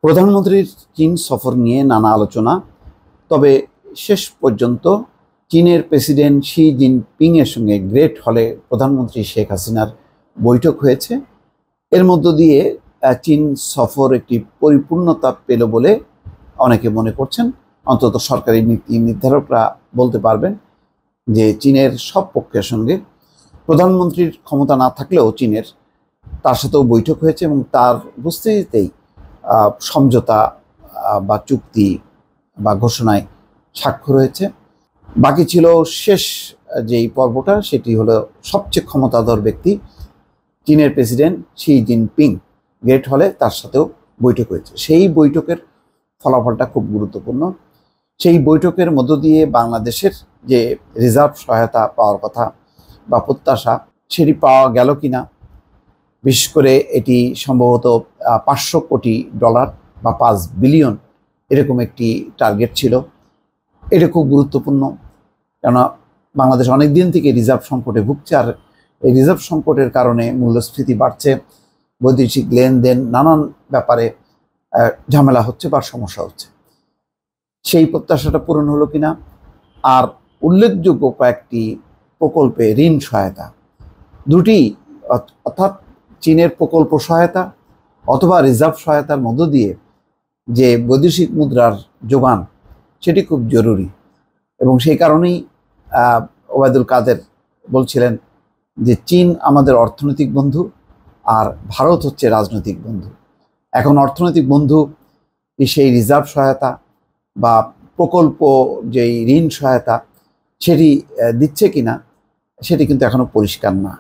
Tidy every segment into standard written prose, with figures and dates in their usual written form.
প্রধানমন্ত্রীর চীন সফর নিয়ে নানা আলোচনা। তবে শেষ পর্যন্ত চীনের প্রেসিডেন্ট শি জিনপিং এর সঙ্গে গ্রেট হলে প্রধানমন্ত্রী শেখ হাসিনার বৈঠক হয়েছে। এর মধ্য দিয়ে চীন সফর একটি পরিপূর্ণতা পেল বলে অনেকে মনে করছেন। অন্তত সরকারি নীতি নির্ধারকরা বলতে পারবেন যে চীনের সব পক্ষের সঙ্গে প্রধানমন্ত্রীর ক্ষমতা না থাকলেও চীনের তার সাথেও বৈঠক হয়েছে এবং তার উপস্থিতিতেই সমঝোতা বা চুক্তি বা ঘোষণায় স্বাক্ষর হয়েছে। বাকি ছিল শেষ যেই পর্বটা, সেটি হলো সবচেয়ে ক্ষমতাধর ব্যক্তি চীনের প্রেসিডেন্ট শি জিনপিং গ্রেট হলে তার সাথেও বৈঠক হয়েছে। সেই বৈঠকের ফলাফলটা খুব গুরুত্বপূর্ণ। সেই বৈঠকের মধ্য দিয়ে বাংলাদেশের যে রিজার্ভ সহায়তা পাওয়ার কথা বা প্রত্যাশা, সেটি পাওয়া গেল কিনা। বিশেষ করে এটি সম্ভবত $500 কোটি বা 5 বিলিয়ন এরকম একটি টার্গেট ছিল। এটা খুব গুরুত্বপূর্ণ, কেননা বাংলাদেশ অনেক দিন থেকে রিজার্ভ সংকটে ভুগছে, আর এই রিজার্ভ সংকটের কারণে মূল্যস্ফীতি বাড়ছে, বৈদেশিক লেনদেন নানান ব্যাপারে ঝামেলা হচ্ছে বা সমস্যা হচ্ছে। সেই প্রত্যাশাটা পূরণ হলো কিনা। আর উল্লেখযোগ্য কয়েকটি প্রকল্পে ঋণ সহায়তা, দুটি অর্থাৎ চীনের প্রকল্প সহায়তা অথবা রিজার্ভ সহায়তার মধ্য দিয়ে যে বৈদেশিক মুদ্রার যোগান, সেটি খুব জরুরি। এবং সেই কারণেই ওবায়দুল কাদের বলছিলেন যে চীন আমাদের অর্থনৈতিক বন্ধু আর ভারত হচ্ছে রাজনৈতিক বন্ধু। এখন অর্থনৈতিক বন্ধু সেই রিজার্ভ সহায়তা বা প্রকল্প যেই ঋণ সহায়তা সেটি দিচ্ছে কিনা, সেটি কিন্তু এখনো পরিষ্কার না।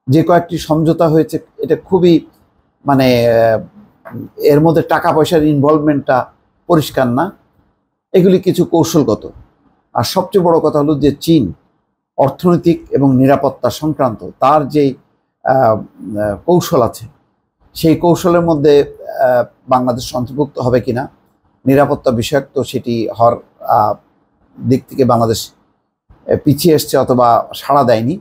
যে কয়েকটি সমঝোতা হয়েছে এটা খুবই এর মধ্যে টাকা পয়সার ইনভলভমেন্টটা পরিষ্কার না। এগুলি কিছু কৌশলগত। আর সবচেয়ে বড় কথা হলো যে চীন অর্থনৈতিক এবং নিরাপত্তা সংক্রান্ত তার যেই কৌশল আছে, সেই কৌশলের মধ্যে বাংলাদেশ অন্তর্ভুক্ত হবে কিনা। নিরাপত্তা বিষয়ক তো সেটি হওয়ার দিক থেকে বাংলাদেশ পিছিয়ে এসছে অথবা সাড়া দেয়নি।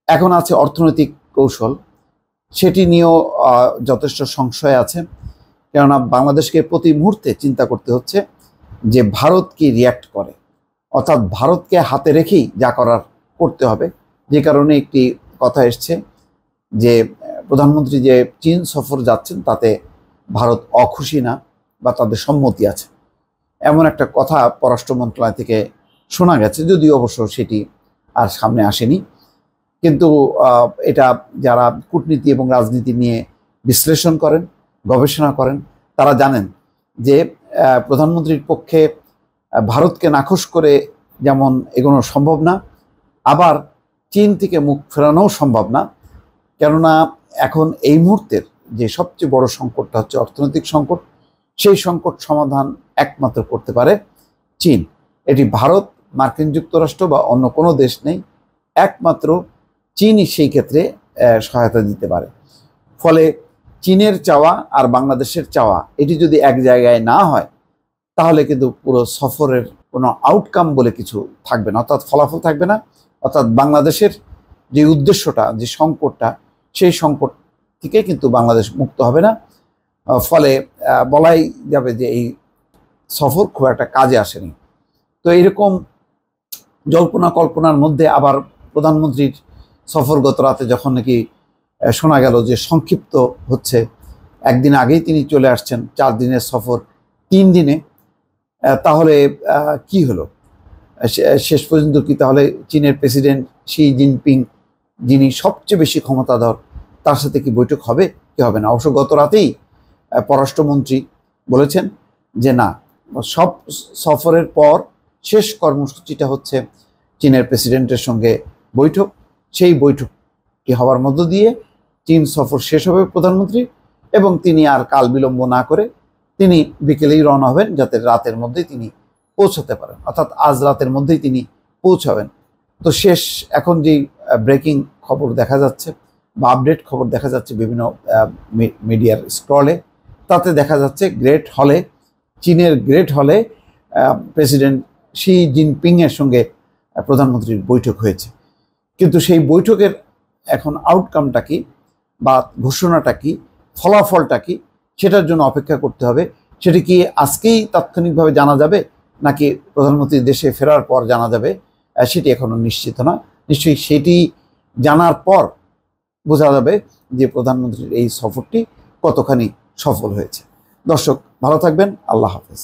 এখন আছে অর্থনৈতিক কৌশল, সেটি নিয়েও যথেষ্ট সংশয় আছে। কেননা বাংলাদেশকে প্রতি মুহূর্তে চিন্তা করতে হচ্ছে যে ভারত কি রিয়্যাক্ট করে, অর্থাৎ ভারতকে হাতে রেখেই যা করার করতে হবে। যে কারণে একটি কথা এসছে যে প্রধানমন্ত্রী যে চীন সফর যাচ্ছেন তাতে ভারত অখুশি না বা তাদের সম্মতি আছে, এমন একটা কথা পররাষ্ট্র মন্ত্রণালয় থেকে শোনা গেছে, যদিও অবশ্য সেটি আর সামনে আসেনি। কিন্তু এটা যারা কূটনীতি এবং রাজনীতি নিয়ে বিশ্লেষণ করেন, গবেষণা করেন, তারা জানেন যে প্রধানমন্ত্রীর পক্ষে ভারতকে নাখোশ করে যেমন এগোনো সম্ভব না, আবার চীন থেকে মুখ ফেরানোও সম্ভব না। কেননা এখন এই মুহূর্তের যে সবচেয়ে বড় সংকটটা হচ্ছে অর্থনৈতিক সংকট। সেই সংকট সমাধান একমাত্র করতে পারে চীন। এটি ভারত, মার্কিন যুক্তরাষ্ট্র বা অন্য কোনো দেশ নেই, একমাত্র চীনই সেই ক্ষেত্রে সহায়তা দিতে পারে। ফলে চীনের চাওয়া আর বাংলাদেশের চাওয়া এটি যদি এক জায়গায় না হয়, তাহলে কিন্তু পুরো সফরের কোনো আউটকাম বলে কিছু থাকবে না, অর্থাৎ ফলাফল থাকবে না। অর্থাৎ বাংলাদেশের যে উদ্দেশ্যটা, যে সংকটটা, সেই সংকট থেকে কিন্তু বাংলাদেশ মুক্ত হবে না। ফলে বলাই যাবে যে এই সফর খুব একটা কাজে আসেনি। তো এইরকম জল্পনা কল্পনার মধ্যে আবার প্রধানমন্ত্রীর সফর গত রাতে যখন নাকি শোনা গেল যে সংক্ষিপ্ত হচ্ছে, একদিন আগেই তিনি চলে আসছেন, 4 দিনের সফর 3 দিনে, তাহলে কি হলো শেষ পর্যন্ত? কি তাহলে চীনের প্রেসিডেন্ট শি জিনপিং, যিনি সবচেয়ে বেশি ক্ষমতাধর, তার সাথে কি বৈঠক হবে কি হবে না? অবশ্য গত রাতেই পররাষ্ট্রমন্ত্রী বলেছেন যে না, সব সফরের পর শেষ কর্মসূচিটা হচ্ছে চীনের প্রেসিডেন্টের সঙ্গে বৈঠক। সেই বৈঠকটি হওয়ার মধ্য দিয়ে চীন সফর শেষ হবে প্রধানমন্ত্রী, এবং তিনি আর কাল বিলম্ব না করে তিনি বিকেলেই রওনা হবেন, যাতে রাতের মধ্যেই তিনি পৌঁছাতে পারেন, অর্থাৎ আজ রাতের মধ্যেই তিনি পৌঁছাবেন। তো শেষ এখন যেই ব্রেকিং খবর দেখা যাচ্ছে বা আপডেট খবর দেখা যাচ্ছে বিভিন্ন মিডিয়ার স্ক্রলে, তাতে দেখা যাচ্ছে গ্রেট হলে, চীনের গ্রেট হলে প্রেসিডেন্ট শি জিনপিংয়ের সঙ্গে প্রধানমন্ত্রীর বৈঠক হয়েছে। কিন্তু সেই বৈঠকের এখন আউটকামটা কি বা ঘোষণাটা কি, ফলাফলটা কি, সেটার জন্য অপেক্ষা করতে হবে। সেটি কি আজকেই তাৎক্ষণিকভাবে জানা যাবে নাকি প্রধানমন্ত্রী দেশে ফেরার পর জানা যাবে, সেটি এখনো নিশ্চিত না। নিশ্চয়ই সেটি জানার পর বোঝা যাবে যে প্রধানমন্ত্রীর এই সফরটি কতখানি সফল হয়েছে। দর্শক, ভালো থাকবেন। আল্লাহ হাফেজ।